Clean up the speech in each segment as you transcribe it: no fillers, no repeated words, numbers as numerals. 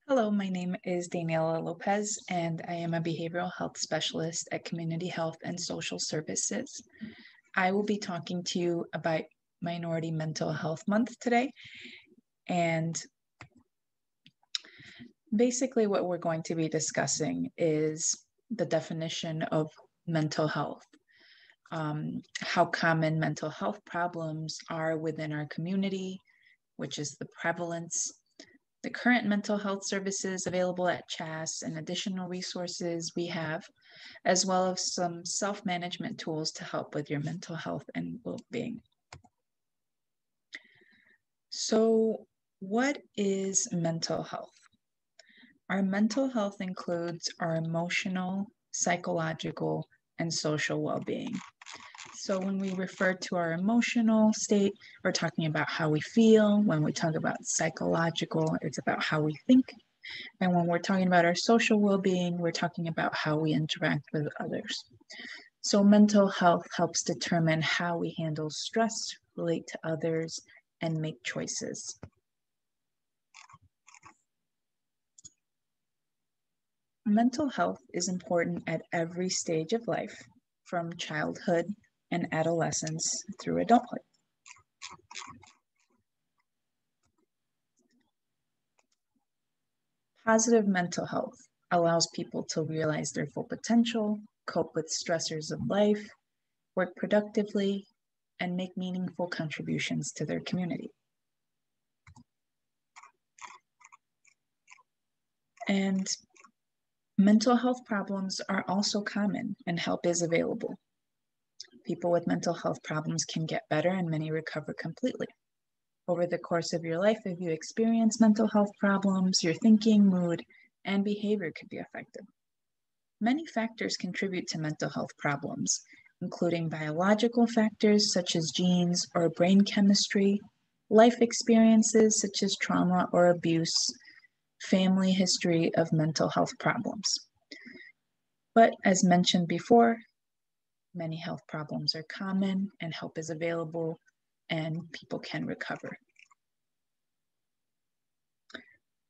Hello, my name is Daniela Lopez, and I am a behavioral health specialist at Community Health and Social Services. I will be talking to you about Minority Mental Health Month today. And basically, what we're going to be discussing is the definition of mental health, how common mental health problems are within our community, which is the prevalence, the current mental health services available at CHAS and additional resources we have, as well as some self-management tools to help with your mental health and well-being. So, what is mental health? Our mental health includes our emotional, psychological, and social well-being. So when we refer to our emotional state, we're talking about how we feel. When we talk about psychological, it's about how we think. And when we're talking about our social well-being, we're talking about how we interact with others. So mental health helps determine how we handle stress, relate to others, and make choices. Mental health is important at every stage of life, from childhood and adolescence through adulthood. Positive mental health allows people to realize their full potential, cope with stressors of life, work productively, and make meaningful contributions to their community. And mental health problems are also common, and help is available. People with mental health problems can get better, and many recover completely. Over the course of your life, if you experience mental health problems, your thinking, mood, and behavior could be affected. Many factors contribute to mental health problems, including biological factors such as genes or brain chemistry, life experiences such as trauma or abuse, family history of mental health problems. But as mentioned before, many health problems are common and help is available and people can recover.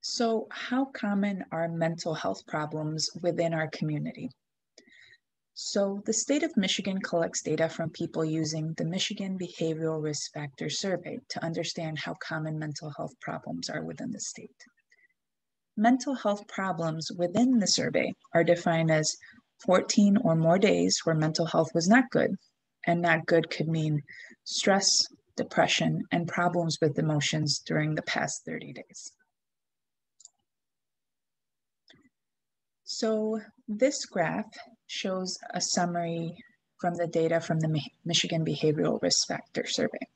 So, how common are mental health problems within our community? So, the state of Michigan collects data from people using the Michigan Behavioral Risk Factor Survey to understand how common mental health problems are within the state. Mental health problems within the survey are defined as 14 or more days where mental health was not good, and not good could mean stress, depression, and problems with emotions during the past 30 days. So this graph shows a summary from the data from the Michigan Behavioral Risk Factor Survey.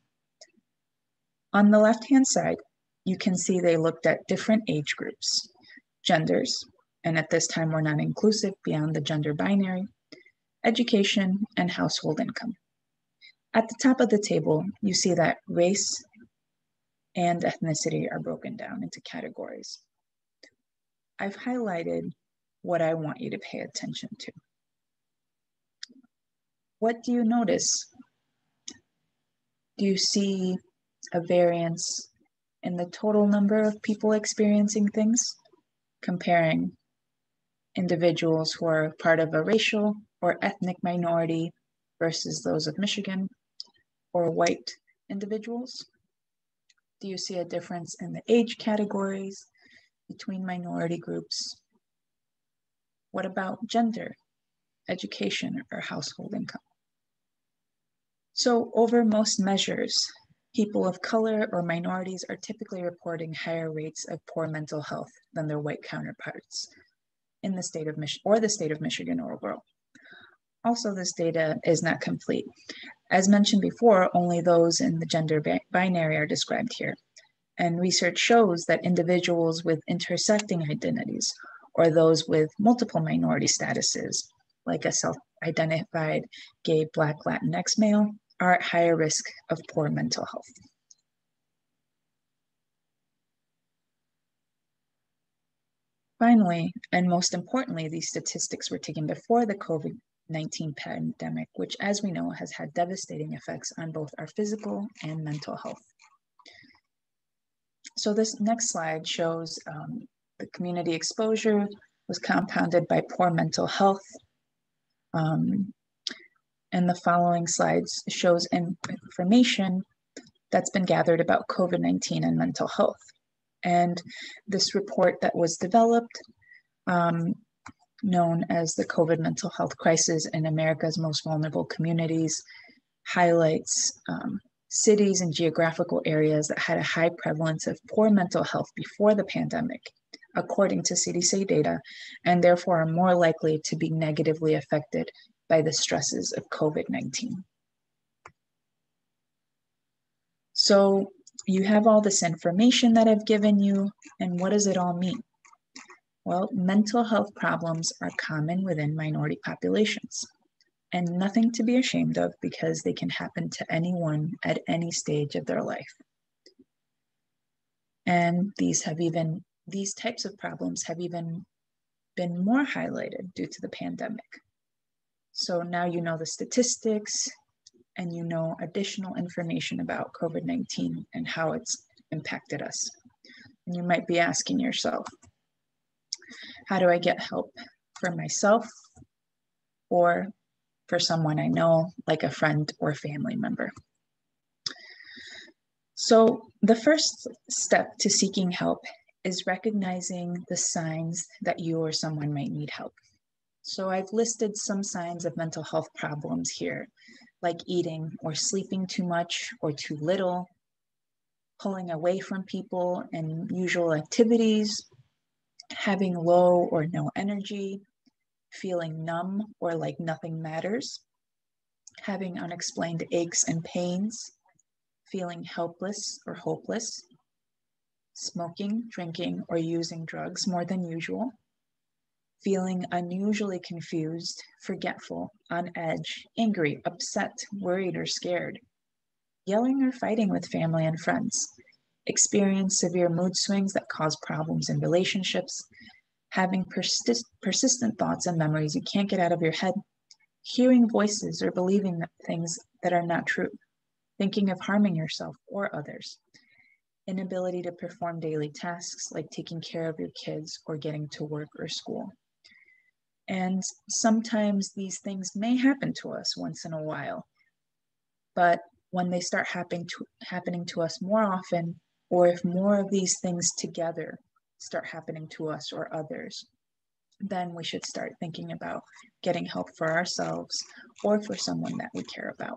On the left-hand side, you can see they looked at different age groups, genders, and at this time we're not inclusive beyond the gender binary, education, and household income. At the top of the table, you see that race and ethnicity are broken down into categories. I've highlighted what I want you to pay attention to. What do you notice? Do you see a variance in the total number of people experiencing things, comparing individuals who are part of a racial or ethnic minority versus those of Michigan, or white individuals? Do you see a difference in the age categories between minority groups? What about gender, education, or household income? So over most measures, people of color or minorities are typically reporting higher rates of poor mental health than their white counterparts in the state of Michigan or the state of Michigan overall. Also, this data is not complete. As mentioned before, only those in the gender binary are described here. And research shows that individuals with intersecting identities, or those with multiple minority statuses, like a self-identified gay, Black, Latinx male, are at higher risk of poor mental health. Finally, and most importantly, these statistics were taken before the COVID-19 pandemic, which, as we know, has had devastating effects on both our physical and mental health. So this next slide shows The community exposure was compounded by poor mental health. And the following slides shows information that's been gathered about COVID-19 and mental health. And this report that was developed, known as the COVID mental health crisis in America's most vulnerable communities, highlights cities and geographical areas that had a high prevalence of poor mental health before the pandemic, according to CDC data, and therefore are more likely to be negatively affected by the stresses of COVID-19. So you have all this information that I've given you, and what does it all mean? Well, mental health problems are common within minority populations, and nothing to be ashamed of because they can happen to anyone at any stage of their life. And these types of problems have even been more highlighted due to the pandemic. So now you know the statistics and you know additional information about COVID-19 and how it's impacted us. And you might be asking yourself, how do I get help for myself or for someone I know, like a friend or family member? So the first step to seeking help is recognizing the signs that you or someone might need help. So I've listed some signs of mental health problems here, like eating or sleeping too much or too little, pulling away from people and usual activities, having low or no energy, feeling numb or like nothing matters, having unexplained aches and pains, feeling helpless or hopeless, smoking, drinking, or using drugs more than usual, feeling unusually confused, forgetful, on edge, angry, upset, worried, or scared, yelling or fighting with family and friends, experience severe mood swings that cause problems in relationships, having persistent thoughts and memories you can't get out of your head, hearing voices or believing things that are not true, thinking of harming yourself or others, inability to perform daily tasks like taking care of your kids or getting to work or school. And sometimes these things may happen to us once in a while, but when they start happening to us more often, or if more of these things together start happening to us or others, then we should start thinking about getting help for ourselves or for someone that we care about.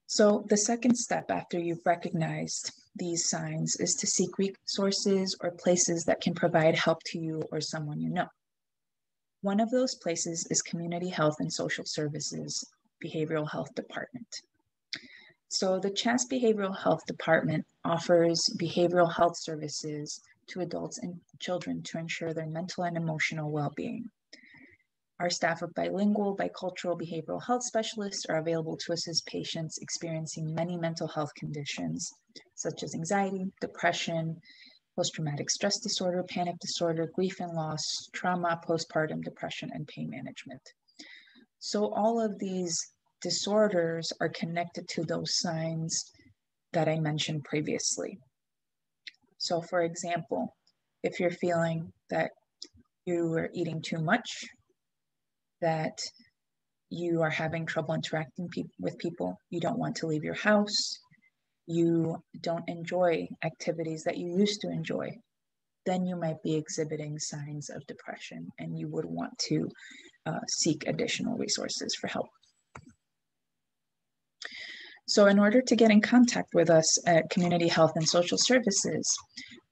So the second step after you've recognized these signs is to seek resources or places that can provide help to you or someone you know. One of those places is Community Health and Social Services Behavioral Health Department. So the CHAS Behavioral Health Department offers behavioral health services to adults and children to ensure their mental and emotional well-being. Our staff of bilingual, bicultural behavioral health specialists are available to assist patients experiencing many mental health conditions, such as anxiety, depression, post-traumatic stress disorder, panic disorder, grief and loss, trauma, postpartum depression, and pain management. So all of these disorders are connected to those signs that I mentioned previously. So for example, if you're feeling that you are eating too much, that you are having trouble interacting with people, you don't want to leave your house, you don't enjoy activities that you used to enjoy, then you might be exhibiting signs of depression and you would want to seek additional resources for help. So in order to get in contact with us at Community Health and Social Services,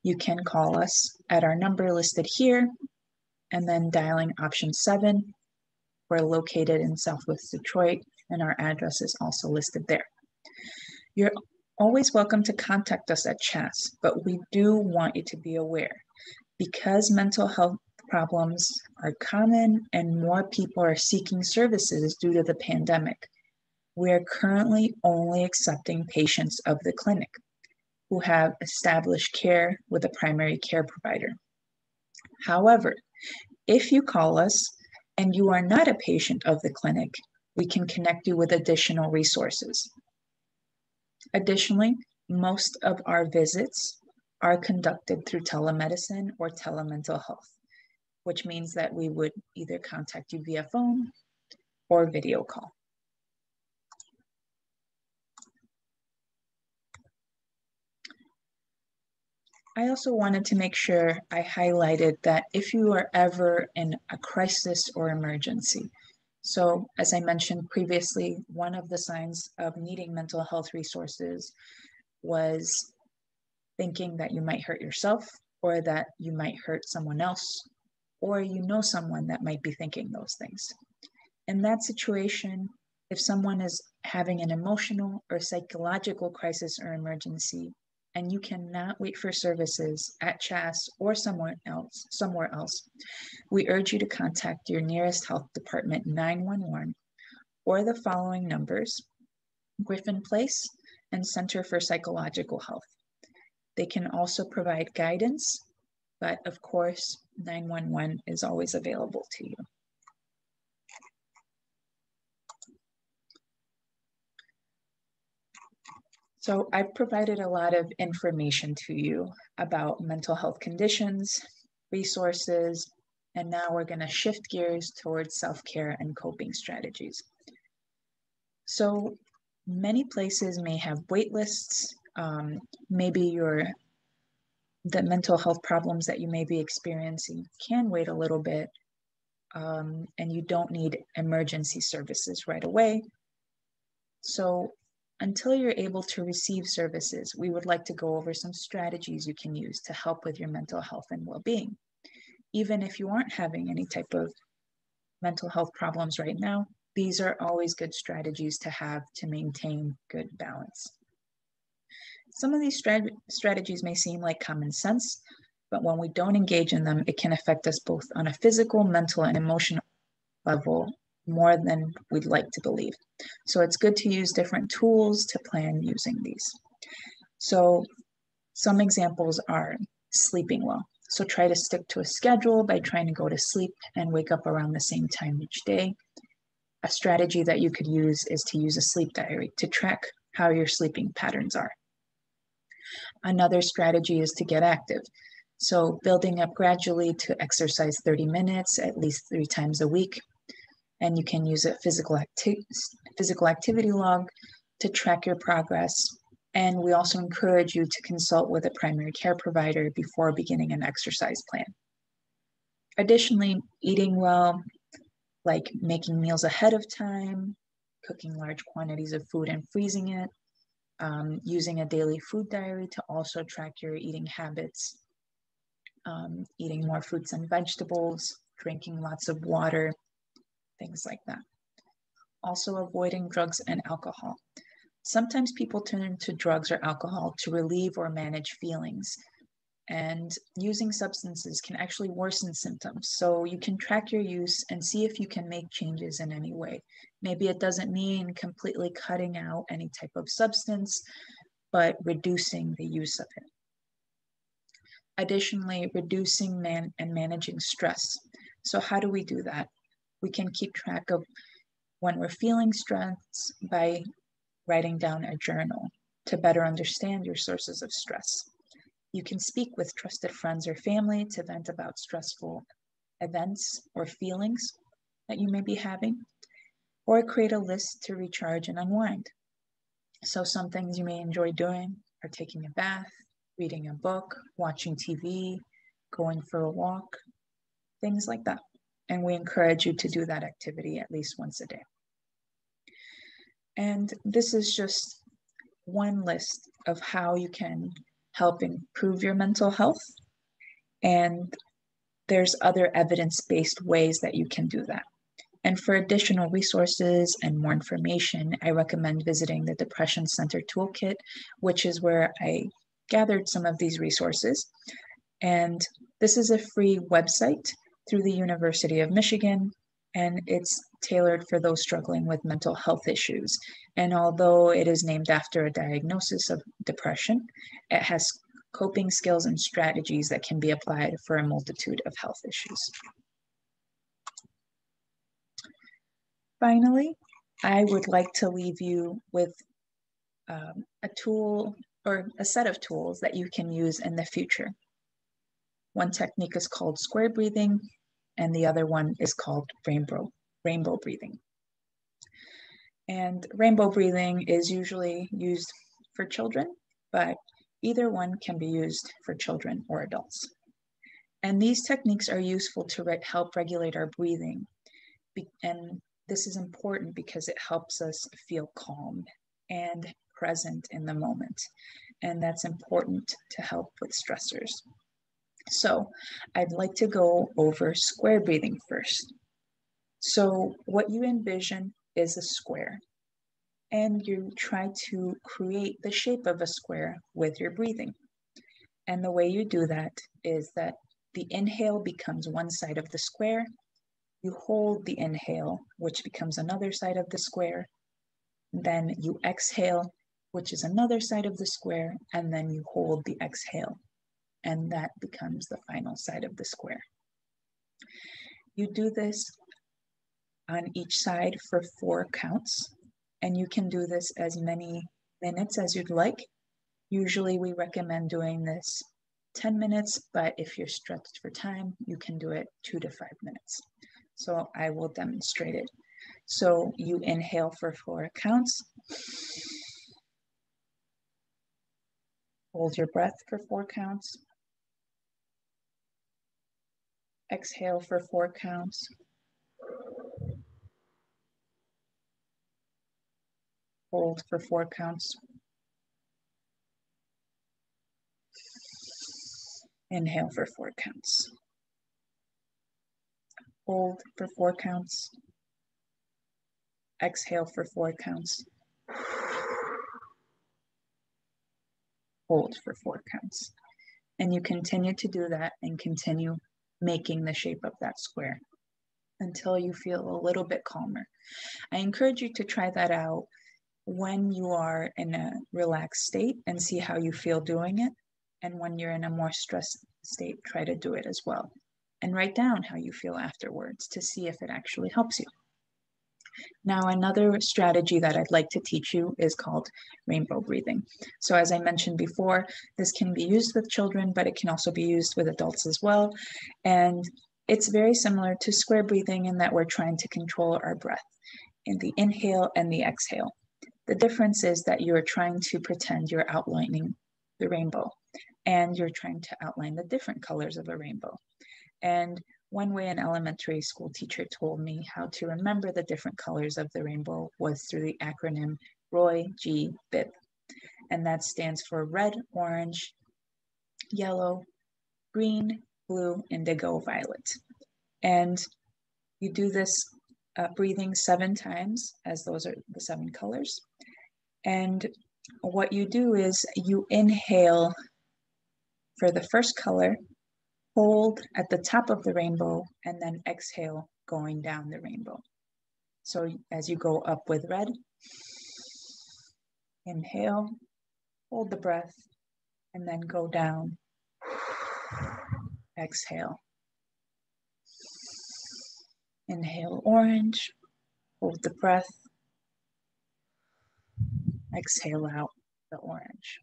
you can call us at our number listed here and then dialing option 7. We're located in Southwest Detroit and our address is also listed there. You're always welcome to contact us at CHAS, but we do want you to be aware, because mental health problems are common and more people are seeking services due to the pandemic, we are currently only accepting patients of the clinic who have established care with a primary care provider. However, if you call us and you are not a patient of the clinic, we can connect you with additional resources. Additionally, most of our visits are conducted through telemedicine or telemental health, which means that we would either contact you via phone or video call. I also wanted to make sure I highlighted that if you are ever in a crisis or emergency, so as I mentioned previously, one of the signs of needing mental health resources was thinking that you might hurt yourself or that you might hurt someone else, or you know someone that might be thinking those things. In that situation, if someone is having an emotional or psychological crisis or emergency, and you cannot wait for services at CHAS or somewhere else, we urge you to contact your nearest health department 911 or the following numbers: Griffin Place and Center for Psychological Health. They can also provide guidance, but of course, 911 is always available to you. So I've provided a lot of information to you about mental health conditions, resources, and now we're going to shift gears towards self-care and coping strategies. So many places may have wait lists. Maybe the mental health problems that you may be experiencing can wait a little bit, and you don't need emergency services right away. So until you're able to receive services, we would like to go over some strategies you can use to help with your mental health and well-being. Even if you aren't having any type of mental health problems right now, these are always good strategies to have to maintain good balance. Some of these strategies may seem like common sense, but when we don't engage in them, it can affect us both on a physical, mental, and emotional level more than we'd like to believe. So it's good to use different tools to plan using these. So some examples are sleeping well. So try to stick to a schedule by trying to go to sleep and wake up around the same time each day. A strategy that you could use is to use a sleep diary to track how your sleeping patterns are. Another strategy is to get active. So building up gradually to exercise 30 minutes at least 3 times a week. And you can use a physical activity log to track your progress. And we also encourage you to consult with a primary care provider before beginning an exercise plan. Additionally, eating well, like making meals ahead of time, cooking large quantities of food and freezing it, using a daily food diary to also track your eating habits, eating more fruits and vegetables, drinking lots of water, things like that. Also avoiding drugs and alcohol. Sometimes people turn to drugs or alcohol to relieve or manage feelings, and using substances can actually worsen symptoms. So you can track your use and see if you can make changes in any way. Maybe it doesn't mean completely cutting out any type of substance, but reducing the use of it. Additionally, reducing and managing stress. So how do we do that? We can keep track of when we're feeling stress by writing down a journal to better understand your sources of stress. You can speak with trusted friends or family to vent about stressful events or feelings that you may be having, or create a list to recharge and unwind. So some things you may enjoy doing are taking a bath, reading a book, watching TV, going for a walk, things like that. And we encourage you to do that activity at least once a day. And this is just one list of how you can help improve your mental health. And there's other evidence-based ways that you can do that. And for additional resources and more information, I recommend visiting the Depression Center Toolkit, which is where I gathered some of these resources. And this is a free website through the University of Michigan, and it's tailored for those struggling with mental health issues. And although it is named after a diagnosis of depression, it has coping skills and strategies that can be applied for a multitude of health issues. Finally, I would like to leave you with a tool or a set of tools that you can use in the future. One technique is called square breathing, and the other one is called rainbow breathing. And rainbow breathing is usually used for children, but either one can be used for children or adults. And these techniques are useful to help regulate our breathing. And this is important because it helps us feel calm and present in the moment. And that's important to help with stressors. So I'd like to go over square breathing first. So what you envision is a square, and you try to create the shape of a square with your breathing. And the way you do that is that the inhale becomes one side of the square, you hold the inhale, which becomes another side of the square, then you exhale, which is another side of the square, and then you hold the exhale, and that becomes the final side of the square. You do this on each side for 4 counts, and you can do this as many minutes as you'd like. Usually we recommend doing this 10 minutes, but if you're stretched for time, you can do it 2 to 5 minutes. So I will demonstrate it. So you inhale for 4 counts. Hold your breath for 4 counts. Exhale for 4 counts. Hold for 4 counts. Inhale for 4 counts. Hold for 4 counts. Exhale for 4 counts. Hold for 4 counts. And you continue to do that and continue making the shape of that square until you feel a little bit calmer. I encourage you to try that out when you are in a relaxed state and see how you feel doing it. And when you're in a more stressed state, try to do it as well. And write down how you feel afterwards to see if it actually helps you. Now, another strategy that I'd like to teach you is called rainbow breathing. So as I mentioned before, this can be used with children, but it can also be used with adults as well. And it's very similar to square breathing in that we're trying to control our breath in the inhale and the exhale. The difference is that you're trying to pretend you're outlining the rainbow, and you're trying to outline the different colors of a rainbow. And one way an elementary school teacher told me how to remember the different colors of the rainbow was through the acronym ROY-G-BIP. And that stands for red, orange, yellow, green, blue, indigo, violet. And you do this breathing 7 times, as those are the 7 colors. And what you do is you inhale for the first color, hold at the top of the rainbow, and then exhale going down the rainbow. So as you go up with red, inhale, hold the breath, and then go down, exhale. Inhale orange, hold the breath, exhale out the orange.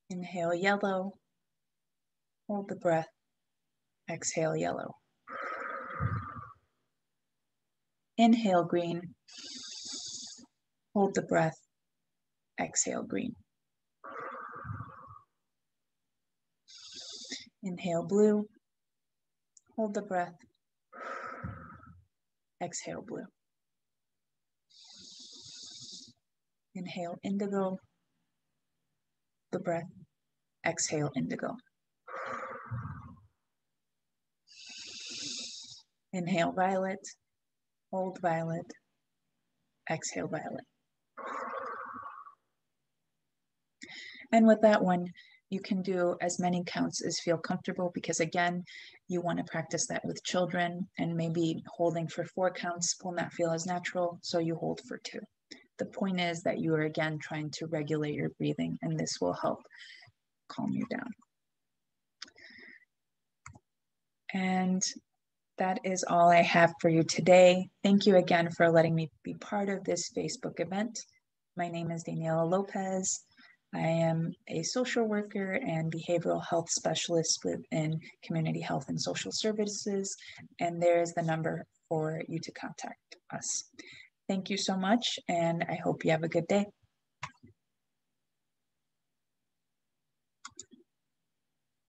Inhale yellow, hold the breath, exhale yellow. Inhale green, hold the breath, exhale green. Inhale blue, hold the breath, exhale blue. Inhale indigo, the breath, exhale indigo. Inhale violet, hold violet, exhale violet. And with that one, you can do as many counts as feel comfortable, because again, you want to practice that with children, and maybe holding for 4 counts will not feel as natural, so you hold for 2. The point is that you are again trying to regulate your breathing, and this will help calm you down. And that is all I have for you today. Thank you again for letting me be part of this Facebook event. My name is Daniela Lopez. I am a social worker and behavioral health specialist within Community Health and Social Services, and there is the number for you to contact us. Thank you so much, and I hope you have a good day.